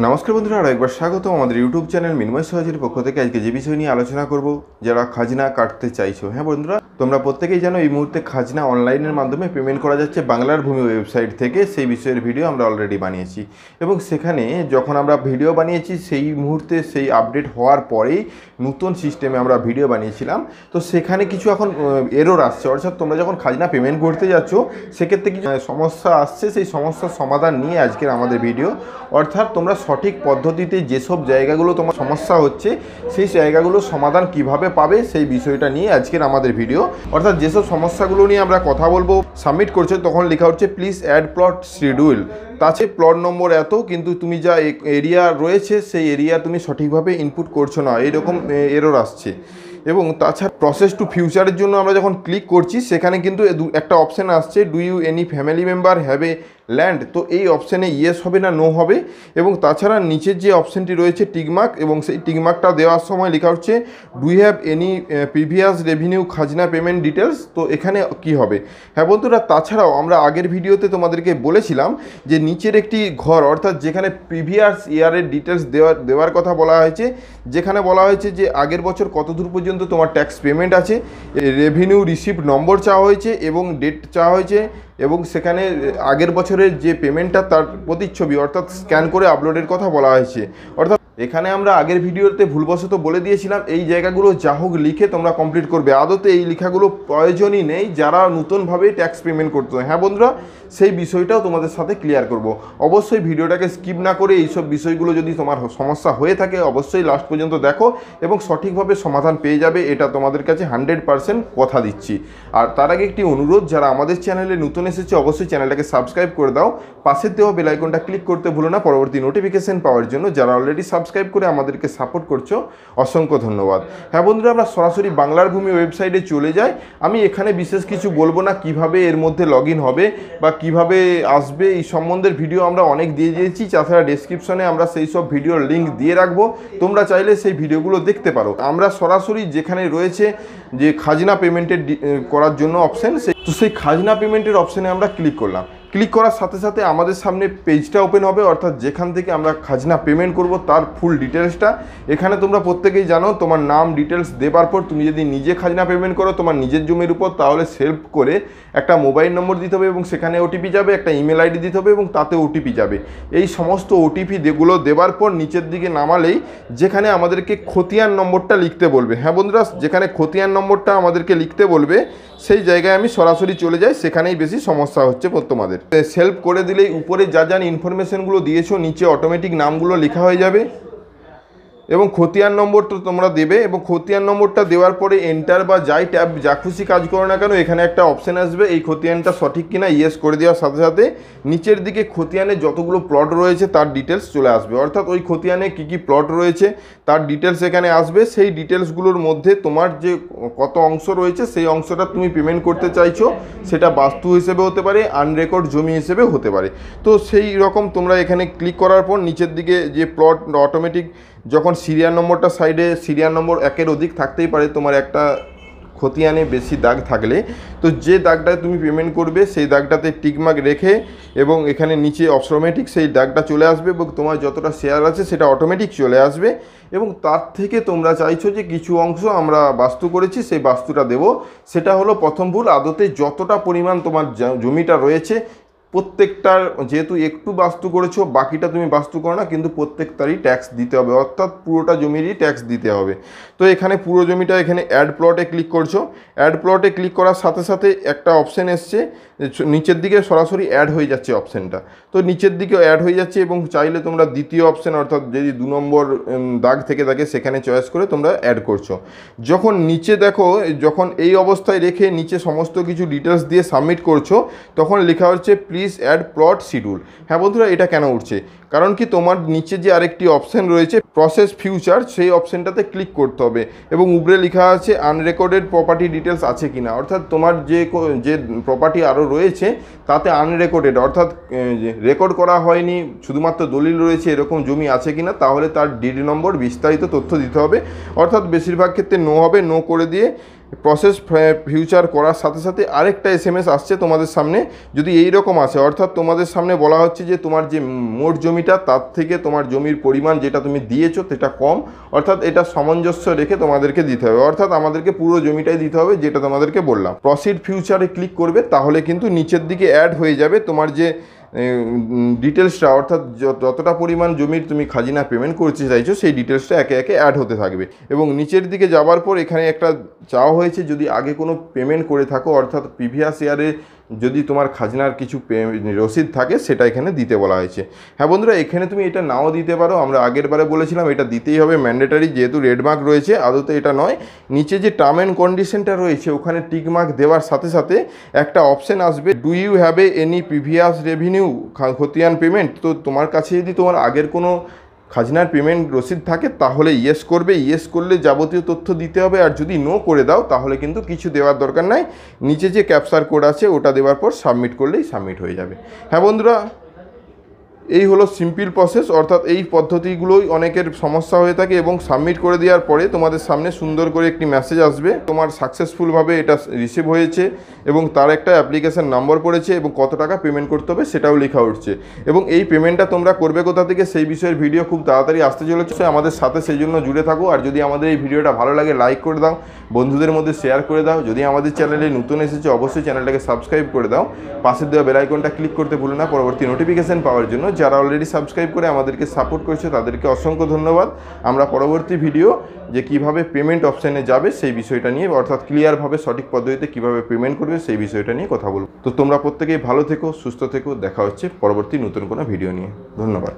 नमस्कार बंधुरा और एक बार स्वागत हमारे यूट्यूब चैनल मिनमय सहजेर पक्ष থেকে আজকে যে বিষয় নিয়ে আলোচনা করব যারা খাজনা কাটতে চাইছো। হ্যাঁ বন্ধুরা, তোমরা প্রত্যেকেই জানো এই মুহূর্তে খাজনা অনলাইনের মাধ্যমে পেমেন্ট করা যাচ্ছে বাংলার ভূমি ওয়েবসাইট থেকে। সেই বিষয়ের ভিডিও আমরা অলরেডি বানিয়েছি এবং সেখানে যখন আমরা ভিডিও বানিয়েছি সেই মুহূর্তে সেই আপডেট হওয়ার পরেই নতুন সিস্টেমে আমরা ভিডিও বানিয়েছিলাম। তো সেখানে কিছু এখন এরর আসছে, অর্থাৎ তোমরা যখন খাজনা পেমেন্ট করতে যাচ্ছ সেক্ষেত্রে কিছু সমস্যা আসছে। সেই সমস্যার সমাধান নিয়ে আজকের আমাদের ভিডিও, অর্থাৎ তোমরা সঠিক পদ্ধতিতে যেসব জায়গাগুলো তোমার সমস্যা হচ্ছে সেই জায়গাগুলো সমাধান কিভাবে পাবে সেই বিষয়টা নিয়ে আজকের আমাদের ভিডিও। অর্থাৎ যেসব সমস্যাগুলো নিয়ে আমরা কথা বলবো, সাবমিট করছো তখন লেখা হচ্ছে প্লিজ অ্যাড প্লট শিডিউল, তাছে প্লট নম্বর এত, কিন্তু তুমি যা এরিয়া রয়েছে সেই এরিয়া তুমি সঠিকভাবে ইনপুট করছো না, এইরকম এরর আসছে। এবং তাছাড়া প্রসেস টু ফিউচারের জন্য আমরা যখন ক্লিক করছি সেখানে কিন্তু একটা অপশান আসছে, do you any family member have a land, তো এই অপশানে ইয়েস হবে না নো হবে। এবং তাছাড়া নিচের যে অপশানটি রয়েছে টিকমার্ক, এবং সেই টিকমার্কটা দেওয়ার সময় লেখা হচ্ছে do you have any previous revenue খাজনা পেমেন্ট ডিটেলস, তো এখানে কি হবে। হ্যাঁ বন্ধুরা, তাছাড়াও আমরা আগের ভিডিওতে তোমাদেরকে বলেছিলাম যে নিচের একটি ঘর, অর্থাৎ যেখানে প্রিভিয়াস ইয়ারের ডিটেলস দেওয়ার কথা বলা হয়েছে, যেখানে বলা হয়েছে যে আগের বছর কত দূর পর্যন্ত তোমার ট্যাক্স পেমেন্ট আছে, রেভিনিউ রিসিপ্ট নম্বর চাওয়া হয়েছে এবং ডেট চাওয়া হয়েছে, এবং সেখানে আগের বছরের যে পেমেন্টটা তার প্রতিচ্ছবি অর্থাৎ স্ক্যান করে আপলোডের কথা বলা হয়েছে। অর্থাৎ এখানে আমরা আগের ভিডিওতে ভুলবশত বলে দিয়েছিলাম এই জায়গাগুলো যা হোক লিখে তোমরা কমপ্লিট করবে, আদতে এই লেখাগুলো প্রয়োজনই নেই যারা নতুনভাবে ট্যাক্স পেমেন্ট করতে হয়। হ্যাঁ বন্ধুরা, সেই বিষয়টাও তোমাদের সাথে ক্লিয়ার করব। অবশ্যই ভিডিওটাকে স্কিপ না করে এইসব বিষয়গুলো যদি তোমার সমস্যা হয়ে থাকে অবশ্যই লাস্ট পর্যন্ত দেখো এবং সঠিকভাবে সমাধান পেয়ে যাবে, এটা তোমাদের কাছে 100% কথা দিচ্ছি। আর তার আগে একটি অনুরোধ, যারা আমাদের চ্যানেলে নতুন এসেছে অবশ্যই চ্যানেলটাকে সাবস্ক্রাইব করে দাও, পাশের দেওয়া বেল আইকনটা ক্লিক করতে ভুলো না পরবর্তী নোটিফিকেশন পাওয়ার জন্য। যারা অলরেডি সাবস্ক্রাইব করে আমাদেরকে সাপোর্ট করছো অসংখ্য ধন্যবাদ। হ্যাঁ বন্ধুরা, আমরা সরাসরি বাংলার ভূমি ওয়েবসাইটে চলে যাই। আমি এখানে বিশেষ কিছু বলবো না, কিভাবে এর মধ্যে লগ ইন হবে বা কিভাবে আসবে এই সম্বন্ধের ভিডিও আমরা অনেক দিয়ে দিয়েছি। তাছাড়া ডেসক্রিপশনে আমরা সেই সব ভিডিওর লিঙ্ক দিয়ে রাখবো, তোমরা চাইলে সেই ভিডিওগুলো দেখতে পারো। আমরা সরাসরি যেখানে রয়েছে যে খাজনা পেমেন্টের করার জন্য অপশান, সেই খাজনা পেমেন্টের অপশানে আমরা ক্লিক করলাম। ক্লিক করার সাথে সাথে আমাদের সামনে পেজটা ওপেন হবে, অর্থাৎ যেখান থেকে আমরা খাজনা পেমেন্ট করব তার ফুল ডিটেলসটা। এখানে তোমরা প্রত্যেকেই জানো তোমার নাম ডিটেলস দেবার পর তুমি যদি নিজে খাজনা পেমেন্ট করো তোমার নিজের জমির উপর, তাহলে সেভ করে একটা মোবাইল নম্বর দিতে হবে এবং সেখানে ওটিপি যাবে, একটা ইমেল আইডি দিতে হবে এবং তাতে ওটিপি যাবে। এই সমস্ত ওটিপি যেগুলো দেবার পর নিচের দিকে নামালেই যেখানে আমাদেরকে খতিয়ান নম্বরটা লিখতে বলবে। হ্যাঁ বন্ধুরা, যেখানে খতিয়ান নম্বরটা আমাদেরকে লিখতে বলবে সেই জায়গায় আমি সরাসরি চলে যাই, সেখানেই বেশি সমস্যা হচ্ছে তোমাদের। সেলফ করে দিলেই উপরে যা যা ইনফরমেশনগুলো দিয়েছো নিচে অটোমেটিক নামগুলো লেখা হয়ে যাবে এবং খতিয়ান নম্বর তো তোমরা দেবে, এবং খতিয়ান নম্বরটা দেওয়ার পরে এন্টার বা যাই ট্যাব যা খুশি কাজ করো না কেন এখানে একটা অপশান আসবে, এই খতিয়ানটা সঠিক কিনা ইয়েস করে দেওয়ার সাথে সাথে নিচের দিকে খতিয়ানে যতগুলো প্লট রয়েছে তার ডিটেলস চলে আসবে, অর্থাৎ ওই খতিয়ানে কী কী প্লট রয়েছে তার ডিটেলস এখানে আসবে। সেই ডিটেলসগুলোর মধ্যে তোমার যে কত অংশ রয়েছে সেই অংশটা তুমি পেমেন্ট করতে চাইছো, সেটা বাস্তু হিসেবে হতে পারে, আনরেকর্ড জমি হিসেবে হতে পারে। তো সেই রকম তোমরা এখানে ক্লিক করার পর নিচের দিকে যে প্লট অটোমেটিক যখন সিরিয়াল নম্বরটা সাইডে সিরিয়াল নম্বর 1-এর অধিক থাকতেই পারে, তোমার একটা খতিয়ানে বেশি দাগ থাকলে তো যে দাগটা তুমি পেমেন্ট করবে সেই দাগটাতে টিকমার্ক রেখে এবং এখানে নিচে অটোমেটিক সেই দাগটা চলে আসবে এবং তোমার যতটা শেয়ার আছে সেটা অটোমেটিক চলে আসবে। এবং তার থেকে তোমরা চাইছো যে কিছু অংশ আমরা বাস্তু করেছি সেই বাস্তুটা দেব, সেটা হলো প্রথম ভুল। আদতে যতটা পরিমাণ তোমার জমিটা রয়েছে প্রত্যেকটার, যেহেতু একটু বাস্তু করেছো বাকিটা তুমি বাস্তু করো না, কিন্তু প্রত্যেকটারই ট্যাক্স দিতে হবে, অর্থাৎ পুরোটা জমিরই ট্যাক্স দিতে হবে। তো এখানে পুরো জমিটা এখানে অ্যাড প্লটে ক্লিক করছো, অ্যাড প্লটে ক্লিক করার সাথে সাথে একটা অপশান এসছে, নিচের দিকে সরাসরি অ্যাড হয়ে যাচ্ছে অপশানটা, তো নিচের দিকে অ্যাড হয়ে যাচ্ছে এবং চাইলে তোমরা দ্বিতীয় অপশান অর্থাৎ যদি 2 নম্বর দাগ থেকে থাকে সেখানে চয়েস করে তোমরা অ্যাড করছো। যখন নিচে দেখো, যখন এই অবস্থায় রেখে নিচে সমস্ত কিছু ডিটেলস দিয়ে সাবমিট করছো তখন লেখা হচ্ছে প্লিজ অ্যাড প্লট শিডিউল। হ্যাঁ বন্ধুরা, এটা কেন উঠছে, কারণ কি তোমার নিচে যে আরেকটি অপশান রয়েছে প্রসেস ফিউচার, সেই অপশানটাতে ক্লিক করতে হবে এবং উপরে লেখা আছে আনরেকর্ডেড প্রপার্টি ডিটেলস আছে কিনা, অর্থাৎ তোমার যে প্রপার্টি আরও রয়েছে তাতে আনরেকর্ডেড অর্থাৎ রেকর্ড করা হয়নি, শুধুমাত্র দলিল রয়েছে এরকম জমি আছে কিনা, তাহলে তার ডিড নম্বর বিস্তারিত তথ্য দিতে হবে। অর্থাৎ বেশিরভাগ ক্ষেত্রে নো হবে, নো করে দিয়ে প্রসেস ফিউচার করার সাথে সাথে আরেকটা SMS আসছে তোমাদের সামনে। যদি এই রকম আসে, অর্থাৎ তোমাদের সামনে বলা হচ্ছে যে তোমার যে মোট জমিটা তার থেকে তোমার জমির পরিমাণ যেটা তুমি দিয়েছো সেটা কম, অর্থাৎ এটা সামঞ্জস্য রেখে তোমাদেরকে দিতে হবে, অর্থাৎ আমাদেরকে পুরো জমিটাই দিতে হবে যেটা তোমাদেরকে বললাম। প্রসিড ফিউচারে ক্লিক করবে, তাহলে কিন্তু নিচের দিকে অ্যাড হয়ে যাবে তোমার যে ডিটেলসটা, অর্থাৎ যতটা পরিমাণ জমির তুমি খাজনা পেমেন্ট করতে চাইছো সেই ডিটেলসটা একে একে অ্যাড হতে থাকবে। এবং নিচের দিকে যাওয়ার পর এখানে একটা চাওয়া হয়েছে যদি আগে কোনো পেমেন্ট করে থাকো, অর্থাৎ প্রিভিয়াস ইয়ারে যদি তোমার খাজনার কিছু রসিদ থাকে সেটা এখানে দিতে বলা হয়েছে। হ্যাঁ বন্ধুরা, এখানে তুমি এটা নাও দিতে পারো, আমরা আগের বারে বলেছিলাম এটা দিতেই হবে, ম্যান্ডেটারি, যেহেতু রেড মার্ক রয়েছে। আদতে এটা নয়, নিচে যে টার্ম অ্যান্ড কন্ডিশনটা রয়েছে ওখানে টিক মার্ক দেওয়ার সাথে সাথে একটা অপশান আসবে, do you have any previous revenue খতিয়ান পেমেন্ট। তো তোমার কাছে যদি তোমার আগের কোনো খাজনার পেমেন্ট রসিদ থাকে তাহলে ইয়েস করবে, ইয়েস করলে যাবতীয় তথ্য দিতে হবে, আর যদি নো করে দাও তাহলে কিন্তু কিছু দেওয়ার দরকার নাই, নিচে যে ক্যাপচার কোড আছে ওটা দেওয়ার পর সাবমিট করলেই সাবমিট হয়ে যাবে। হ্যাঁ বন্ধুরা, এই হলো সিম্পল প্রসেস, অর্থাৎ এই পদ্ধতিগুলোই অনেকের সমস্যা হয়ে থাকে। এবং সাবমিট করে দেওয়ার পরে তোমাদের সামনে সুন্দর করে একটি মেসেজ আসবে, তোমার সাকসেসফুলভাবে এটা রিসিভ হয়েছে এবং তার একটা অ্যাপ্লিকেশন নম্বর পড়েছে এবং কত টাকা পেমেন্ট করতে হবে সেটাও লেখা উঠছে। এবং এই পেমেন্টটা তোমরা করবে কোথা থেকে সেই বিষয়ের ভিডিও খুব তাড়াতাড়ি আসতে চলেছে আমাদের সাথে, সেই জন্য জুড়ে থাকো। আর যদি আমাদের এই ভিডিওটা ভালো লাগে লাইক করে দাও, বন্ধুদের মধ্যে শেয়ার করে দাও। যদি আমাদের চ্যানেলে নতুন এসেছে অবশ্যই চ্যানেলটাকে সাবস্ক্রাইব করে দাও, পাশের দেওয়া বেল আইকনটা ক্লিক করতে ভুলো না পরবর্তী নোটিফিকেশন পাওয়ার জন্য। যারা অলরেডি সাবস্ক্রাইব করে আমাদেরকে সাপোর্ট করেছে তাদেরকে অসংখ্য ধন্যবাদ। আমরা পরবর্তী ভিডিও যে কিভাবে পেমেন্ট অপশানে যাবে সেই বিষয়টা নিয়ে, অর্থাৎ ক্লিয়ারভাবে সঠিক পদ্ধতিতে কিভাবে পেমেন্ট করবে সেই বিষয়টা নিয়ে কথা বলব। তো তোমরা প্রত্যেকেই ভালো থেকো, সুস্থ থেকো, দেখা হচ্ছে পরবর্তী নতুন কোনো ভিডিও নিয়ে। ধন্যবাদ।